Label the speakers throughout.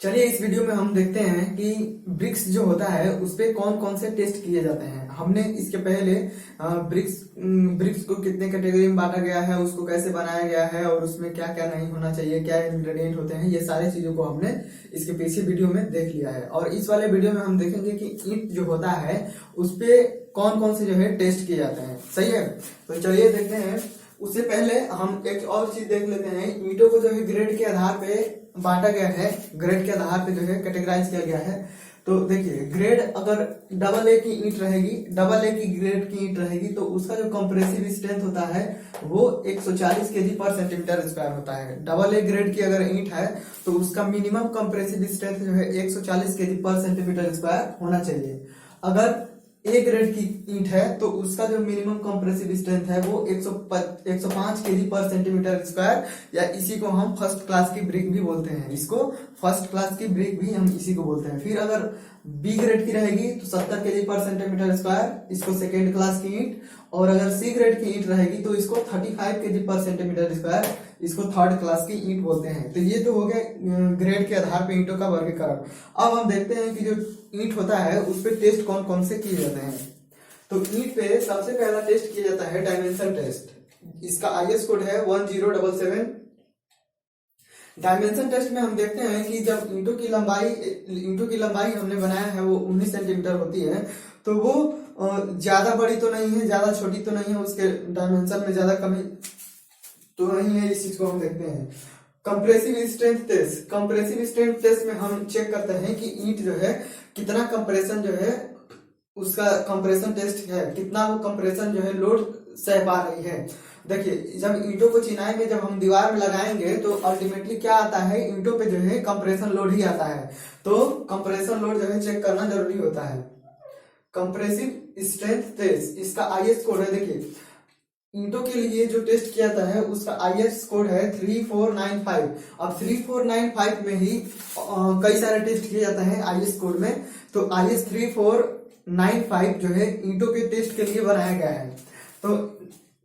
Speaker 1: चलिए इस वीडियो में हम देखते हैं कि ब्रिक्स जो होता है उस पे कौन कौन से टेस्ट किए जाते हैं। हमने इसके पहले ब्रिक्स ब्रिक्स को कितने कैटेगरी में बांटा गया है, उसको कैसे बनाया गया है और उसमें क्या क्या नहीं होना चाहिए, क्या इंग्रेडिएंट होते हैं, ये सारी चीजों को हमने इसके पीछे वीडियो में देख लिया है। और इस वाले वीडियो में हम देखेंगे कि ईंट जो होता है उस पे कौन कौन से जो है टेस्ट किए जाते हैं। सही है, तो चलिए देखते हैं। उससे पहले हम एक और चीज देख लेते हैं। ईंटों को जो है ग्रेड के आधार पे बांटा गया है, ग्रेड के आधार पे जो है कैटेगराइज किया गया है। तो देखिए, ग्रेड अगर डबल ए की ईंट रहेगी, डबल ए की ग्रेड की ईंट रहेगी, तो उसका जो कंप्रेसिव स्ट्रेंथ होता है वो 140 केजी पर सेंटीमीटर स्क्वायर होता है। डबल ए ग्रेड की अगर ईंट है तो उसका मिनिमम कंप्रेसिव स्ट्रेंथ जो है 140 केजी पर सेंटीमीटर स्क्वायर होना चाहिए। अगर ए ग्रेड की ईंट है तो उसका जो मिनिमम कंप्रेसिव स्ट्रेंथ है वो 105 केजी पर सेंटीमीटर स्क्वायर, या इसी को हम फर्स्ट क्लास की ब्रिक भी बोलते हैं। इसको फर्स्ट क्लास की ब्रिक भी हम इसी को बोलते हैं। फिर अगर बी ग्रेड की रहेगी तो 70 केजी पर सेंटीमीटर स्क्वायर, इसको सेकेंड क्लास की ईंट। और अगर सी ग्रेड की ईंट रहेगी तो इसको 35 केजी पर सेंटीमीटर स्क्वायर, इसको थर्ड क्लास की ईंट बोलते हैं। तो ये तो हो गया ग्रेड के आधार पे ईंटों का वर्गीकरण। अब हम देखते हैं कि जो ईंट होता है उस पे टेस्ट कौन कौन से किए जाते हैं। तो ईंट पे सबसे पहला टेस्ट किया जाता है डायमेंशन टेस्ट। इसका आईएस कोड है 1077। डायमेंशन टेस्ट में हम देखते हैं कि जब ईंटों की लंबाई हमने बनाया है वो 19 सेंटीमीटर होती है, तो वो ज्यादा बड़ी तो नहीं है, ज्यादा छोटी तो नहीं है, उसके डायमेंशन में ज्यादा कमी तो नहीं है। इस चीज को हम देखते हैं। Compressive strength test, compressive strength test में हम चेक करते हैं कि ईंट जो है कितना कंप्रेशन जो है, उसका कंप्रेशन टेस्ट है, कितना वो कंप्रेशन जो है लोड सह पा रही है। देखिए, जब ईंटों को चिनाई में जब हम दीवार में लगाएंगे तो अल्टीमेटली क्या आता है, ईंटों पे जो है कंप्रेशन लोड ही आता है। तो कंप्रेशन लोड जो है चेक करना जरूरी होता है। कंप्रेसिव स्ट्रेंथ टेस्ट, इसका आईएस कोड है, देखिए ईंटों के लिए जो टेस्ट किया जाता है उसका आईएस कोड है 3495। अब 3495 में ही कई सारे टेस्ट किए जाते हैं आईएस कोड में। तो आईएस 3495 जो है ईंटों के टेस्ट के लिए बनाया गया है। तो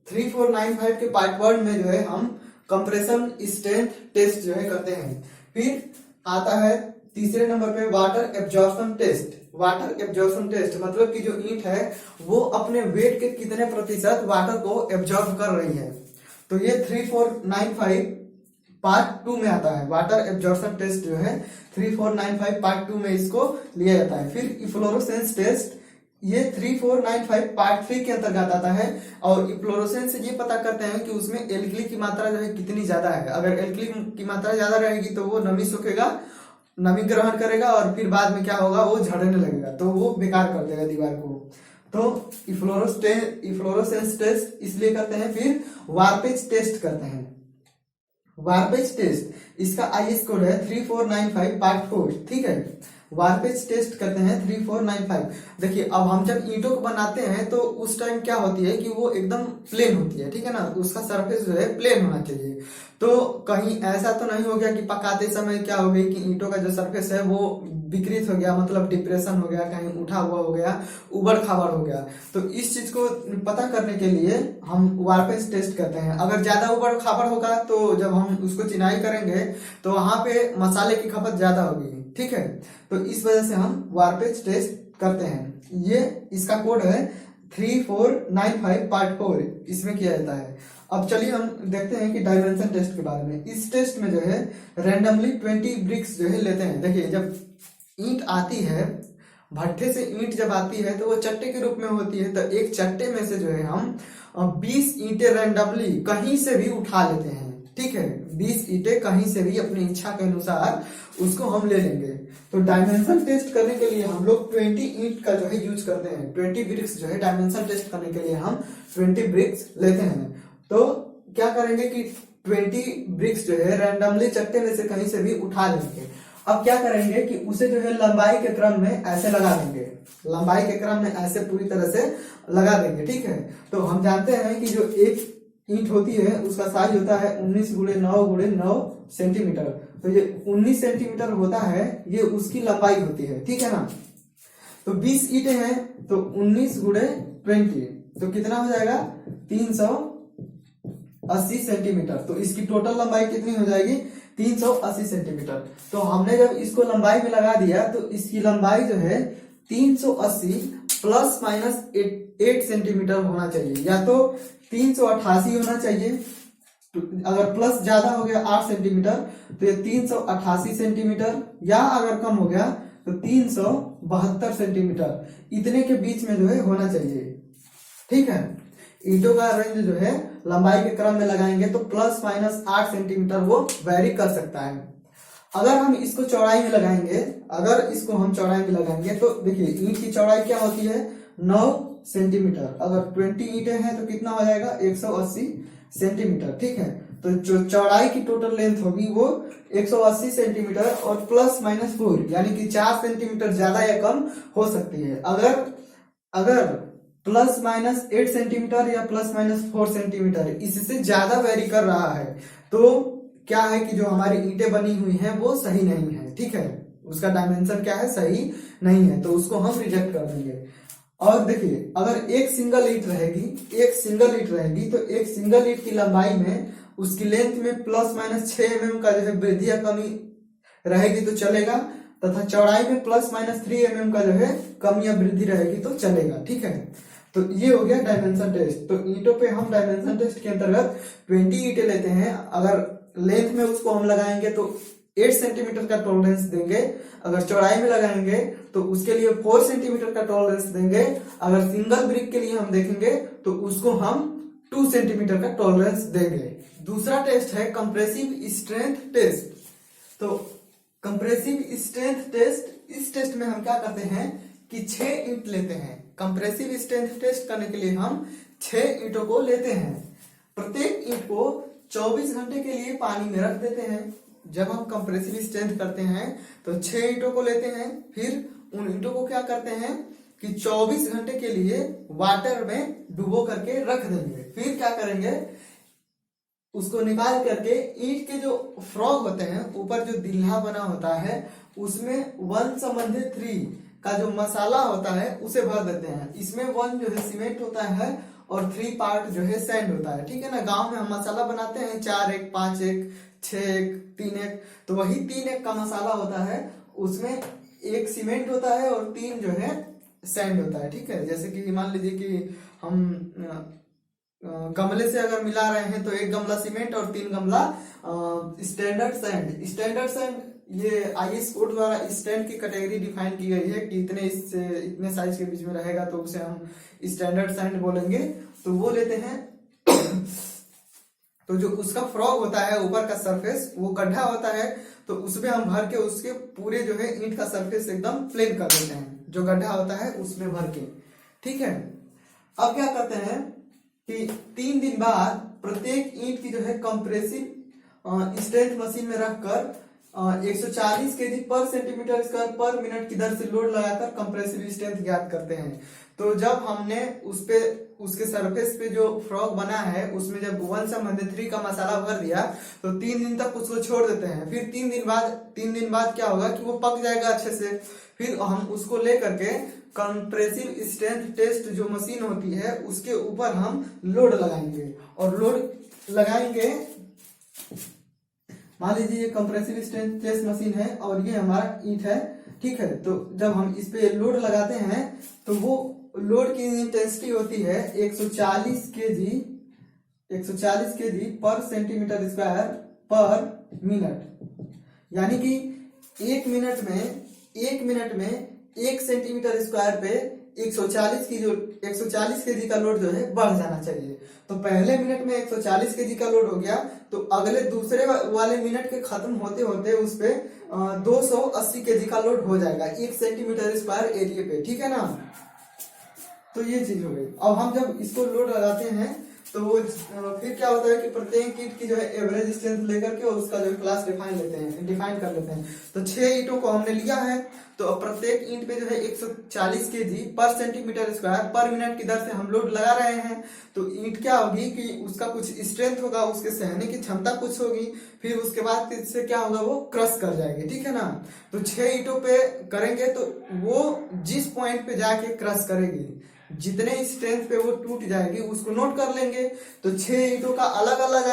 Speaker 1: 3495 के पार्ट 1 में जो है हम कंप्रेशन स्ट्रेंथ टेस्ट जो है करते हैं। फिर आता है तीसरे नंबर पे water absorption test. Water absorption test मतलब कि जो ईंट है वो अपने वेट के कितने प्रतिशत वाटर को एब्जॉर्ब कर रही है। तो ये 3495 पार्ट 2 में आता है। वाटर एब्जॉर्प्शन टेस्ट जो है 3495 पार्ट 2 में इसको लिया जाता है। फिर इफ्लोरोसेंस टेस्ट, ये 3495 पार्ट 3 के अंतर्गत आता है। और इफ्लोरोसेंस से ये पता करते हैं कि उसमें एल्कली की मात्रा जो है कितनी ज्यादा है। अगर एल्कली की मात्रा ज्यादा रहेगी तो वो नमी सोखेगा, नमी ग्रहण करेगा और फिर बाद में क्या होगा, वो झड़ने लगेगा, तो वो बेकार कर देगा दीवार को। तो इफ्लोरोसेंस टेस्ट इसलिए करते हैं। फिर वार्पेज टेस्ट करते हैं। वार्पेज टेस्ट, इसका आईएस कोड है 3495 पार्ट 4, ठीक है। वार्पेज टेस्ट करते हैं 3495। देखिए, अब हम जब ईंटों को बनाते हैं तो उस टाइम क्या होती है कि वो एकदम प्लेन होती है, ठीक है ना, उसका सरफेस जो है प्लेन होना चाहिए। तो कहीं ऐसा तो नहीं हो गया कि पकाते समय क्या हो गई कि ईंटों का जो सरफेस है वो विकृत हो गया, मतलब डिप्रेशन हो गया, कहीं उठा हुआ हो गया, उबड़ खाबड़ हो गया। तो इस चीज को पता करने के लिए हम वार्पेज टेस्ट करते हैं। अगर ज्यादा उबड़ खाबड़ होगा तो जब हम उसको चिनाई करेंगे तो वहां पे मसाले की खपत ज्यादा होगी, ठीक है। तो इस वजह से हम वार्पेज टेस्ट करते हैं। ये इसका कोड है 3495 पार्ट 4, इसमें किया जाता है। अब चलिए हम देखते हैं कि डायमेंशन टेस्ट के बारे में। इस टेस्ट में जो है रैंडमली 20 ब्रिक्स जो है लेते हैं। देखिए, जब ईंट आती है, भट्ठे से ईंट जब आती है तो वो चट्टे के रूप में होती है। तो एक चट्टे में से जो है हम 20 ईंटें रैंडमली कहीं से भी उठा लेते हैं, ठीक है। 20 ईंटें कहीं से भी अपनी इच्छा के अनुसार उसको हम ले लेंगे। तो डायमेंशन टेस्ट करने के लिए हम लोग 20 ईंट का जो है यूज करते हैं। 20 ब्रिक्स जो है डायमेंशन टेस्ट करने के लिए हम 20 ब्रिक्स लेते हैं। तो क्या करेंगे कि 20 ब्रिक्स जो है रैंडमली चट्टे में से कहीं से भी उठा लेंगे। अब क्या करेंगे कि उसे जो है लंबाई के क्रम में ऐसे लगा देंगे, लंबाई के क्रम में ऐसे पूरी तरह से लगा देंगे, ठीक है। तो हम जानते हैं कि जो एक ईंट होती है उसका साइज होता है 19 × 9 × 9 सेंटीमीटर। तो ये 19 सेंटीमीटर होता है, ये उसकी लंबाई होती है, ठीक है ना। तो 20 ईंटें हैं तो 19 × 20 तो कितना हो जाएगा, 380 सेंटीमीटर। तो इसकी टोटल लंबाई कितनी हो जाएगी, 380 सेंटीमीटर। तो हमने जब इसको लंबाई में लगा दिया तो इसकी लंबाई जो है 380 प्लस माइनस 8 सेंटीमीटर होना चाहिए, या तो 388 होना चाहिए। तो अगर प्लस ज्यादा हो गया 8 सेंटीमीटर तो ये 388 सेंटीमीटर, या अगर कम हो गया तो 372 सेंटीमीटर, इतने के बीच में जो है होना चाहिए। ठीक है, ईंटों का रेंज जो है लंबाई के क्रम में लगाएंगे तो प्लस माइनस 8 सेंटीमीटर वो वेरी कर सकता है। अगर हम इसको चौड़ाई में लगाएंगे, अगर इसको हम चौड़ाई में लगाएंगे तो देखिए ईंट की चौड़ाई क्या होती है 9 सेंटीमीटर। अगर 20 ईंटें हैं तो कितना हो जाएगा 180 सेंटीमीटर। ठीक है, तो जो चौड़ाई की टोटल लेंथ होगी वो 180 सेंटीमीटर और प्लस माइनस 4 यानी कि 4 सेंटीमीटर ज्यादा या कम हो सकती है। अगर प्लस माइनस 8 सेंटीमीटर या प्लस माइनस 4 सेंटीमीटर इससे ज्यादा वेरी कर रहा है तो क्या है कि जो हमारी ईंटें बनी हुई हैं वो सही नहीं है। ठीक है, उसका डायमेंशन क्या है सही नहीं है, तो उसको हम रिजेक्ट कर देंगे। और देखिए अगर एक सिंगल ईंट रहेगी तो एक सिंगल ईंट की लंबाई में उसकी लेंथ में प्लस माइनस 6 mm का जो है वृद्धि या कमी रहेगी तो चलेगा, तथा चौड़ाई में प्लस माइनस 3 mm का जो है कमी या वृद्धि रहेगी तो चलेगा। ठीक है, तो ये हो गया डायमेंशन टेस्ट। तो ईंटों पे हम डायमेंशन टेस्ट के अंतर्गत 20 ईंटें लेते हैं। अगर लेंथ में उसको हम लगाएंगे तो 8 सेंटीमीटर का टॉलरेंस देंगे, अगर चौड़ाई में लगाएंगे तो उसके लिए 4 सेंटीमीटर का टॉलरेंस देंगे, अगर सिंगल ब्रिक के लिए हम देखेंगे तो उसको हम 2 सेंटीमीटर का टॉलरेंस देंगे। दूसरा टेस्ट है कंप्रेसिव स्ट्रेंथ टेस्ट। तो कंप्रेसिव स्ट्रेंथ टेस्ट, इस टेस्ट में हम क्या करते हैं कि 6 ईंट लेते हैं। कंप्रेसिव स्ट्रेंथ टेस्ट करने के लिए हम 6 ईंटों को लेते हैं। प्रत्येक ईंट को 24 घंटे के लिए पानी में रख देते हैं। जब हम कंप्रेसिव स्ट्रेंथ करते हैं तो 6 ईंटों को लेते हैं, फिर उन ईंटों को क्या करते हैं कि 24 घंटे के लिए वाटर में डुबो करके रख देंगे। फिर क्या करेंगे, उसको निकाल करके ईंट के जो फ्रॉग होते हैं, ऊपर जो दिल्हा बना होता है उसमें 1/3 का जो मसाला होता है उसे भर देते हैं। इसमें 1 जो है सीमेंट होता है और 3 पार्ट जो है सैंड होता है। ठीक है ना, गांव में हम मसाला बनाते हैं 4-1, 5-1, 6-1, 3-1, तो वही 3-1 का मसाला होता है। उसमें 1 सीमेंट होता है और 3 जो है सैंड होता है। ठीक है, जैसे कि मान लीजिए कि हम गमले से अगर मिला रहे हैं तो 1 गमला सीमेंट और 3 गमला स्टैंडर्ड सैंड। स्टैंडर्ड सैंड ये आईएस कोड द्वारा स्टैंड की कैटेगरी डिफाइन की गई है कि इतने साइज के बीच में रहेगा तो उसे हम स्टैंडर्ड सैंड बोलेंगे। तो वो लेते हैं। तो जो उसका फ्रॉग होता है ऊपर का सरफेस वो गड्ढा होता है, तो उसमें हम भर के उसके पूरे जो है ईंट का सरफेस एकदम प्लेन कर देते हैं, जो गड्ढा होता है उसमें भर के। ठीक है, अब क्या करते हैं कि 3 दिन बाद प्रत्येक ईंट की जो है कंप्रेसिव स्ट्रेंथ मशीन में रखकर 140 केजी पर सेंटीमीटर स्क्वायर पर मिनट की दर से लोड लगाकर कंप्रेसिव स्ट्रेंथ ज्ञात करते हैं। तो जब हमने उसके सरफेस पे जो फ्रॉग बना है उसमें जब 1/3 का मसाला भर दिया तो 3 दिन तक उसको छोड़ देते हैं। फिर 3 दिन बाद क्या होगा कि वो पक जाएगा अच्छे से। फिर हम उसको लेकर के कंप्रेसिव स्ट्रेंथ टेस्ट जो मशीन होती है उसके ऊपर हम लोड लगाएंगे, और लोड लगाएंगे, मान लीजिए ये कंप्रेसिव स्ट्रेंथ टेस्ट मशीन है और ये हमारा ईंट है। ठीक है, तो जब हम इस पे लोड लगाते हैं तो वो लोड की इंटेंसिटी होती है 140 केजी पर सेंटीमीटर स्क्वायर पर मिनट, यानी कि 1 मिनट में 1 सेंटीमीटर स्क्वायर पे 140 केजी का लोड जो है बढ़ जाना चाहिए। तो पहले मिनट में 140 केजी का लोड हो गया तो अगले दूसरे वाले मिनट के खत्म होते होते उस पे 280 केजी का लोड हो जाएगा 1 सेंटीमीटर स्क्वायर एरिया पे। ठीक है ना, तो ये चीज हो गई। अब हम जब इसको लोड लगाते हैं तो वो फिर क्या होता है कि प्रत्येक ईंट की जो है एवरेज स्ट्रेंथ लेकर के उसका जो क्लास डिफाइन कर लेते हैं। तो 6 ईंटों को हमने लिया है, तो प्रत्येक ईंट पे जो है 140 केजी पर सेंटीमीटर स्क्वायर पर मिनट की दर से हम लोड लगा रहे हैं। तो ईंट क्या होगी कि उसका कुछ स्ट्रेंथ होगा, उसके सहने की क्षमता कुछ होगी, फिर उसके बाद इससे क्या होगा वो क्रश कर जाएगी। ठीक है ना, तो 6 ईंटों पे करेंगे तो वो जिस पॉइंट पे जाके क्रश करेगी जितने स्ट्रेंथ पे वो टूट जाएगी उसको नोट कर लेंगे। तो 6 ईंटों का अलग अलग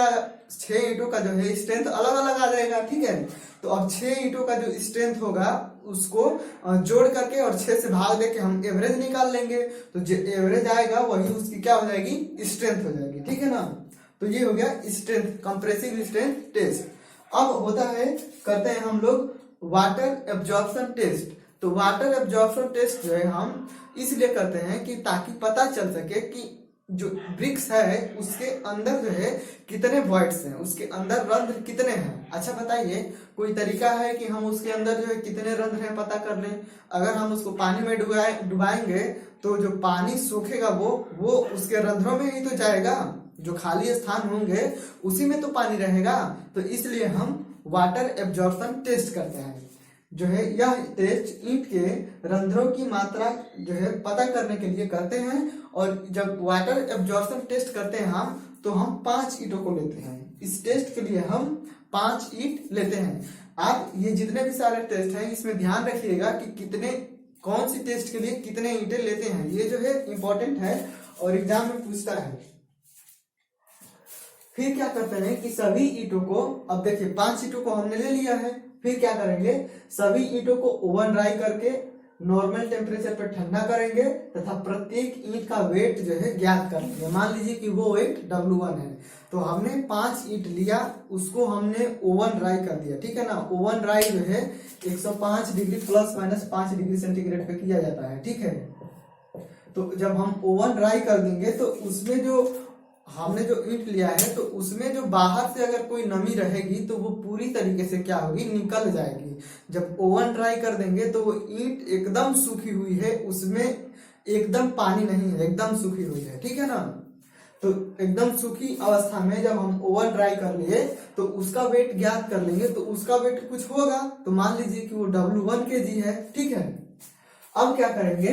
Speaker 1: 6 ईंटों का जो है स्ट्रेंथ अलग अलग आ जाएगा, ठीक है। तो अब 6 ईंटों का जो स्ट्रेंथ होगा उसको जोड़ करके और 6 से भाग देके हम एवरेज निकाल लेंगे। तो जो एवरेज आएगा वही उसकी क्या हो जाएगी, स्ट्रेंथ हो जाएगी, ठीक है ना। तो ये हो गया स्ट्रेंथ, कंप्रेसिव स्ट्रेंथ टेस्ट। अब होता है, करते हैं हम लोग वाटर एब्जॉर्प्शन टेस्ट। तो वाटर एब्जॉर्प्शन टेस्ट जो है हम इसलिए करते हैं कि ताकि पता चल सके कि जो ब्रिक्स है उसके अंदर जो है कितने वॉइड्स हैं, उसके अंदर रंध्र कितने हैं। अच्छा बताइए, कोई तरीका है कि हम उसके अंदर जो है कितने रंध्र हैं पता कर लें? अगर हम उसको पानी में डुबाएंगे तो जो पानी सूखेगा वो उसके रंध्रों में ही तो जाएगा, जो खाली स्थान होंगे उसी में तो पानी रहेगा। तो इसलिए हम वाटर एब्जॉर्प्शन टेस्ट करते हैं। जो है यह टेस्ट ईंट के रंध्रों की मात्रा जो है पता करने के लिए करते हैं। और जब वाटर एब्जॉर्प्शन टेस्ट करते हैं हम, तो हम 5 ईंटों को लेते हैं। इस टेस्ट के लिए हम 5 ईंट लेते हैं। आप ये जितने भी सारे टेस्ट हैं इसमें ध्यान रखिएगा कि कितने, कौन सी टेस्ट के लिए कितने ईंटें लेते हैं, ये जो है इंपॉर्टेंट है और एग्जाम में पूछता है। फिर क्या करते हैं कि सभी ईंटों को, अब देखिए 5 ईंटों को हमने ले लिया है, फिर क्या करेंगे, सभी ईंटों को ओवन ड्राई करके नॉर्मल टेम्परेचर पर ठंडा करेंगे तथा प्रत्येक ईंट का वेट जो है ज्ञात कर लेंगे। मान लीजिए कि वो वेट W1 है, तो हमने 5 ईंट लिया, उसको हमने ओवन ड्राई कर दिया, ठीक है ना। ओवन ड्राई जो है 105 डिग्री ±5 डिग्री सेंटीग्रेड पे किया जाता है, ठीक है। तो जब हम ओवन ड्राई कर देंगे तो उसमें जो हमने जो ईंट लिया है तो उसमें जो बाहर से अगर कोई नमी रहेगी तो वो पूरी तरीके से क्या होगी, निकल जाएगी। जब ओवन ड्राई कर देंगे तो वो ईंट एकदम सूखी हुई है, उसमें एकदम पानी नहीं है, एकदम सूखी हुई है, ठीक है ना। तो एकदम सूखी अवस्था में जब हम ओवन ड्राई कर लिए तो उसका वेट ज्ञात कर लेंगे। तो उसका वेट कुछ होगा, तो मान लीजिए कि वो W1 kg है, ठीक है। अब क्या करेंगे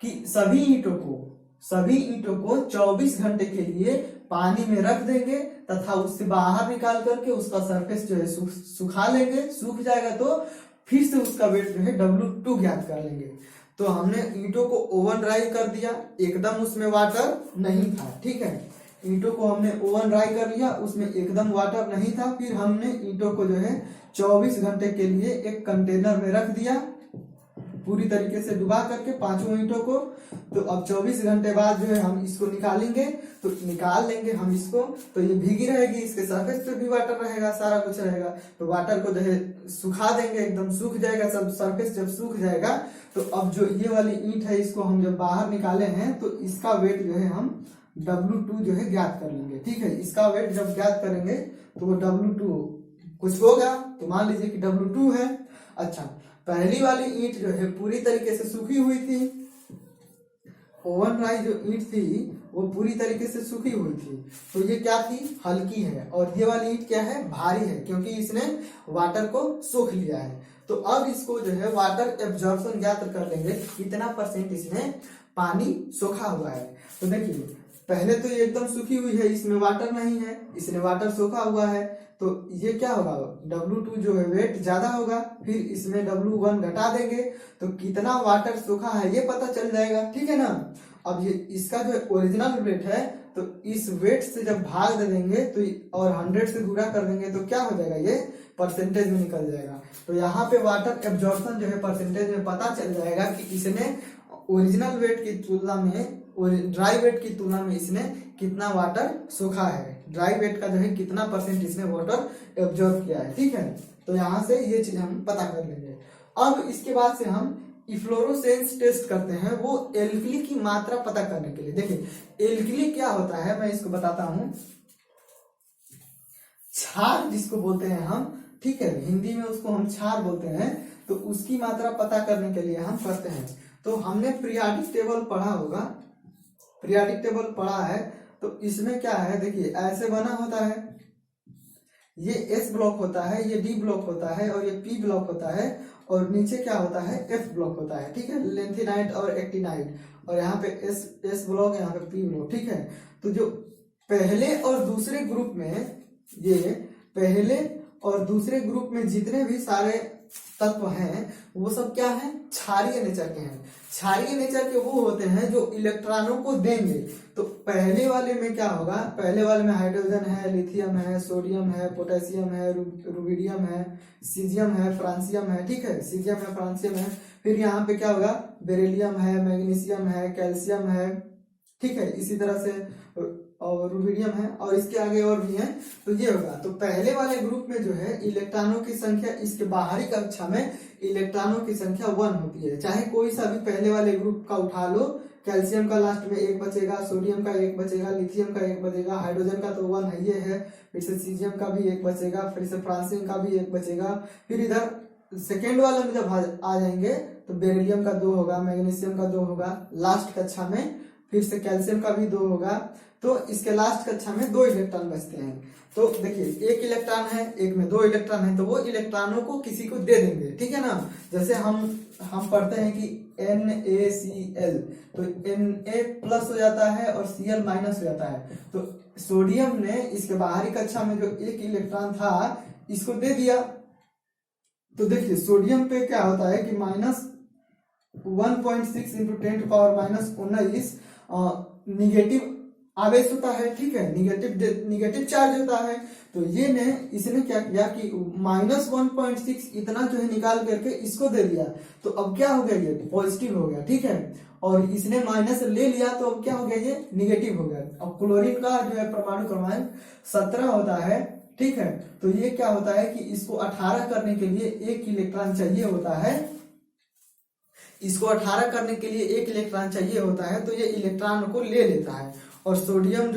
Speaker 1: कि सभी ईंटों को 24 घंटे के लिए पानी में रख देंगे तथा उससे बाहर निकाल करके उसका सरफेस जो है सुखा लेंगे। सूख जाएगा तो फिर से उसका वेट जो है W2 ज्ञात कर लेंगे। तो हमने ईंटों को ओवन ड्राई कर दिया, एकदम उसमें वाटर नहीं था, ठीक है। ईंटों को हमने ओवन ड्राई कर लिया, उसमें एकदम वाटर नहीं था। फिर हमने ईंटों को जो है 24 घंटे के लिए एक कंटेनर में रख दिया, पूरी तरीके से डुबा करके 5 ईंटों को। तो अब 24 घंटे बाद जो है हम इसको निकालेंगे, तो निकाल लेंगे हम इसको। तो ये भीगी रहेगी, इसके सरफेस पे भी वाटर रहेगा, सारा कुछ रहेगा। तो वाटर को जो है सुखा देंगे, एकदम सूख जाएगा सब सरफेस। जब सूख जाएगा तो अब जो ये वाली ईंट है इसको हम जब बाहर निकाले हैं तो इसका वेट जो है हम W2 जो है ज्ञात कर लेंगे, ठीक है। इसका वेट जब ज्ञात करेंगे तो वो W2 कुछ होगा, तो मान लीजिए कि W2 है। अच्छा, पहली वाली ईंट जो है पूरी तरीके से सूखी हुई थी, ओवन ड्राई जो ईंट थी वो पूरी तरीके से सूखी हुई थी। तो ये क्या थी, हल्की है। और ये वाली ईंट क्या है, भारी है, क्योंकि इसने वाटर को सोख लिया है। तो अब इसको जो है वाटर एब्जॉर्प्शन ज्ञात कर लेंगे, कितना परसेंट इसने पानी सोखा हुआ है। तो देखिए, पहले तो ये एकदम सूखी हुई है, इसमें वाटर नहीं है, इसने वाटर सोखा हुआ है। तो ये क्या होगा, W2 जो है वेट ज्यादा होगा। फिर इसमें W1 घटा देंगे तो कितना वाटर सूखा है ये पता चल जाएगा, ठीक है ना। अब ये इसका जो ओरिजिनल वेट है तो इस वेट से जब भाग दे देंगे तो और 100 से गुणा कर देंगे तो क्या हो जाएगा, ये परसेंटेज में निकल जाएगा। तो यहाँ पे वाटर एब्जॉर्प्शन जो है परसेंटेज में पता चल जाएगा कि इसने ओरिजिनल वेट की तुलना में, ड्राई वेट की तुलना में इसने कितना वाटर सोखा है, ड्राई वेट का जो है कितना परसेंट इसने वाटर एब्जॉर्ब किया है, ठीक है। तो यहाँ से ये चीज हम पता कर लेंगे। अब इसके बाद से हम इफ्लोरोसेंस टेस्ट करते हैं, वो एल्कली की मात्रा पता करने के लिए। देखिए एल्कली क्या होता है, मैं इसको बताता हूं। क्षार जिसको बोलते हैं हम, ठीक है, हिंदी में उसको हम क्षार बोलते हैं। तो उसकी मात्रा पता करने के लिए हम करते हैं। तो हमने पीरियोडिक टेबल पढ़ा होगा, पीरियोडिक टेबल पढ़ा है। तो इसमें क्या है, देखिए ऐसे बना होता है, ये S ब्लॉक होता है, ये D ब्लॉक होता है और ये P ब्लॉक होता है, और नीचे क्या होता है, F ब्लॉक होता है, ठीक है, लेंथिनाइट और एक्टिनाइट। और यहाँ पे S ब्लॉक, यहाँ पे P ब्लॉक, ठीक है। तो जो पहले और दूसरे ग्रुप में, ये पहले और दूसरे ग्रुप में जितने भी सारे तत्व हैं वो सब क्या है, क्षारीय नेचर के हैं। क्षारीय नेचर के वो होते हैं जो इलेक्ट्रॉनों को देंगे। तो पहले वाले में क्या होगा, पहले वाले में हाइड्रोजन है, लिथियम है, सोडियम है, पोटेशियम है, रुबिडियम है, सीजियम है, फ्रांसियम है, ठीक है, सीजियम है, फ्रांसियम है। फिर यहाँ पे क्या होगा, बेरिलियम है, मैग्नीशियम है, कैल्शियम है, ठीक है, इसी तरह से और रुबिडियम है, और इसके आगे और भी हैं। तो ये होगा। तो पहले वाले ग्रुप में जो है इलेक्ट्रॉनों की संख्या, इसके बाहरी कक्षा में इलेक्ट्रॉनों की संख्या 1 होती है। चाहे कोई सा भी पहले वाले ग्रुप का उठा लो, कैल्शियम का लास्ट में 1 बचेगा, सोडियम का 1 बचेगा, लिथियम का 1 बचेगा, हाइड्रोजन का तो 1 है, ये है, फिर से सीजियम का भी 1 बचेगा, फिर से फ्रांसियम का भी 1 बचेगा। फिर इधर सेकेंड वाले में जब आ जाएंगे तो बेरिलियम का 2 होगा, मैग्नीशियम का 2 होगा, लास्ट कक्षा में फिर से कैल्शियम का भी 2 होगा। तो इसके लास्ट कक्षा में 2 इलेक्ट्रॉन बचते हैं। तो देखिए 1 इलेक्ट्रॉन है, एक में 2 इलेक्ट्रॉन है, तो वो इलेक्ट्रॉनों को किसी को दे देंगे, ठीक है ना। जैसे हम पढ़ते हैं कि NaCl, तो Na+ हो जाता है और Cl- हो जाता है। तो सोडियम ने इसके बाहरी कक्षा में जो 1 इलेक्ट्रॉन था इसको दे दिया। तो देखिए सोडियम पे क्या होता है कि -1.6 × 10⁻⁻19 निगेटिव आवेश होता है, ठीक है, निगेटिव चार्ज होता है। तो इसने क्या किया कि -1.6 इतना जो है निकाल करके इसको दे दिया। तो अब क्या हो गया, ये पॉजिटिव हो गया, ठीक है, और इसने माइनस ले लिया तो अब क्या हो गया, ये निगेटिव हो गया। अब क्लोरीन का जो है परमाणु क्रमांक 17 होता है, ठीक है। तो ये क्या होता है कि इसको 18 करने के लिए 1 इलेक्ट्रॉन चाहिए होता है, इसको 18 करने के लिए 1 इलेक्ट्रॉन चाहिए होता है। तो ये इलेक्ट्रॉन को ले लेता है। और सोडियम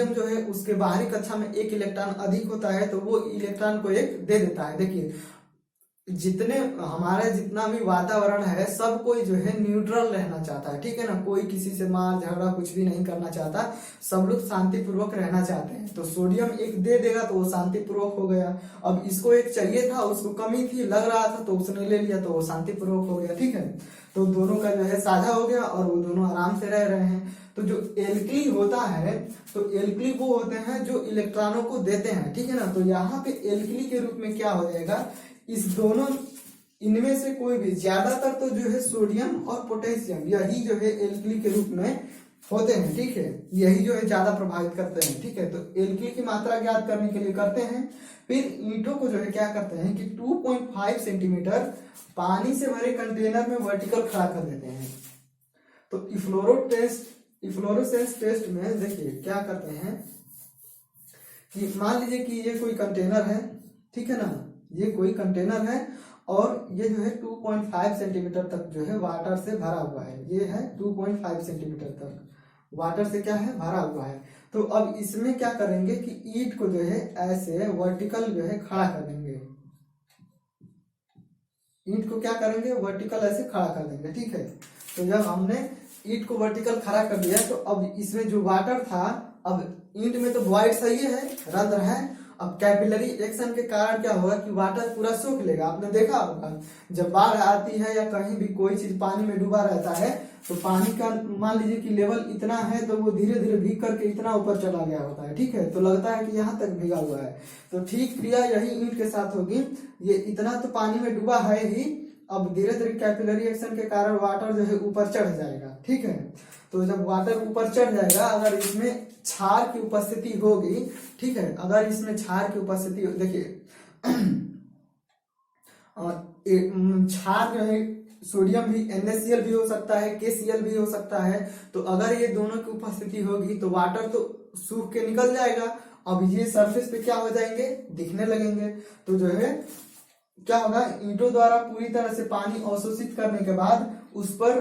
Speaker 1: जो है उसके बाहरी कक्षा में 1 इलेक्ट्रॉन अधिक होता है, तो वो इलेक्ट्रॉन को 1 दे देता है। देखिए जितना भी वातावरण है सब कोई जो है न्यूट्रल रहना चाहता है, ठीक है ना, कोई किसी से मार झगड़ा कुछ भी नहीं करना चाहता, सब लोग शांतिपूर्वक रहना चाहते हैं। तो सोडियम 1 दे देगा तो वो शांतिपूर्वक हो गया। अब इसको 1 चाहिए था, उसको कमी थी, लग रहा था, तो उसने ले लिया, तो वो शांतिपूर्वक हो गया, ठीक है। तो दोनों का जो है साझा हो गया और वो दोनों आराम से रह रहे हैं। तो जो एल्कली होता है, तो एल्कली वो होते हैं जो इलेक्ट्रॉनों को देते हैं, ठीक है ना। तो यहाँ पे एल्कली के रूप में क्या हो जाएगा, इस दोनों इनमें से कोई भी, ज्यादातर तो जो है सोडियम और पोटेशियम यही जो है एल्कली के रूप में होते हैं, ठीक है, यही जो है ज्यादा प्रभावित करते हैं, ठीक है। तो एल्कली की मात्रा ज्ञात करने के लिए करते हैं। फिर ईंटों को जो है क्या करते हैं कि 2.5 सेंटीमीटर पानी से भरे कंटेनर में वर्टिकल खड़ा कर देते हैं। तो इफ्लोरोसेंस टेस्ट में देखिए क्या करते हैं कि मान लीजिए कि ये कोई कंटेनर है, ठीक है ना, ये कोई कंटेनर है और ये जो है 2.5 सेंटीमीटर तक जो है वाटर से भरा हुआ है। ये है 2.5 सेंटीमीटर तक वाटर से क्या है, भरा हुआ है। तो अब इसमें क्या करेंगे कि ईंट को जो है ऐसे वर्टिकल जो है खड़ा कर देंगे, ईंट को क्या करेंगे, वर्टिकल ऐसे खड़ा कर देंगे, ठीक है। तो जब हमने ईंट को वर्टिकल खड़ा कर दिया तो अब इसमें जो वाटर था, अब ईंट में तो वॉइड सही है, रंध्र है, अब कैपिलरी एक्शन के कारण क्या होगा कि वाटर पूरा सोख लेगा। आपने देखा होगा जब बाढ़ आती है या कहीं भी कोई चीज पानी में डूबा रहता है तो पानी का मान लीजिए कि लेवल इतना है तो वो धीरे धीरे भीग करके इतना ऊपर चला गया होता है, ठीक है, तो लगता है कि यहाँ तक भीगा हुआ है। तो ठीक क्रिया यही ईंट के साथ होगी, ये इतना तो पानी में डूबा है ही, अब धीरे धीरे कैपिलरी एक्शन के कारण वाटर जो है ऊपर चढ़ जाएगा, ठीक है। तो जब वाटर ऊपर चढ़ जाएगा, अगर इसमें क्षार की उपस्थिति होगी, ठीक है, अगर इसमें क्षार की उपस्थिति, देखिए क्षार जो है सोडियम भी NaCl भी हो सकता है, KCl भी हो सकता है। तो अगर ये दोनों की उपस्थिति होगी तो वाटर तो सूख के निकल जाएगा। अब ये सरफेस पे क्या हो जाएंगे, दिखने लगेंगे। तो जो है क्या होगा, ईंटों द्वारा पूरी तरह से पानी अवशोषित करने के बाद उस पर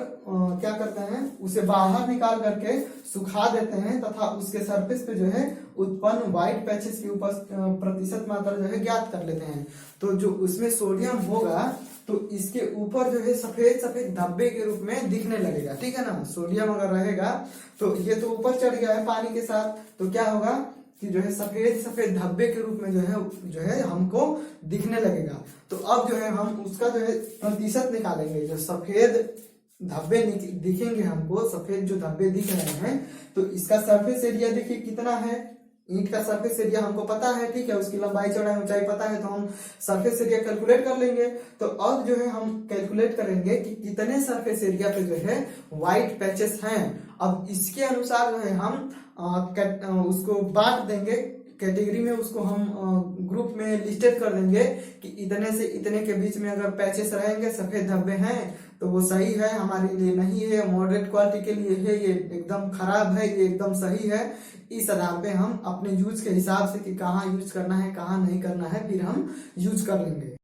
Speaker 1: क्या करते हैं, उसे बाहर निकाल करके सुखा देते हैं तथा उसके सरफेस पे जो है उत्पन्न व्हाइट पैचेस की प्रतिशत मात्रा जो है ज्ञात कर लेते हैं। तो जो उसमें सोडियम होगा तो इसके ऊपर जो है सफेद सफेद धब्बे के रूप में दिखने लगेगा, ठीक है ना। सोडियम अगर रहेगा तो ये तो ऊपर चढ़ गया है पानी के साथ, तो क्या होगा कि जो है सफेद सफेद धब्बे के रूप में जो है हमको दिखने लगेगा। तो अब जो है हम उसका जो है प्रतिशत निकालेंगे। जो सफेद धब्बे दिखेंगे हमको, सफेद जो धब्बे दिख रहे हैं, तो इसका सरफेस एरिया देखिए कितना है, ईंट का सरफेस एरिया हमको पता है, ठीक है, उसकी लंबाई चौड़ाई ऊंचाई पता है, तो हम सरफेस एरिया कैलकुलेट कर लेंगे। तो अब जो है हम कैलकुलेट करेंगे कि कितने सरफेस एरिया पे जो है व्हाइट पैचेस हैं। अब इसके अनुसार जो है हम उसको बांट देंगे कैटेगरी में, उसको हम ग्रुप में लिस्टेड कर देंगे कि इतने से इतने के बीच में अगर पैचेस रहेंगे, सफेद धब्बे हैं, तो वो सही है, हमारे लिए नहीं है, मॉडरेट क्वालिटी के लिए है, ये एकदम खराब है, ये एकदम सही है। इस आधार पे हम अपने यूज के हिसाब से कि कहाँ यूज करना है कहाँ नहीं करना है फिर हम यूज कर लेंगे।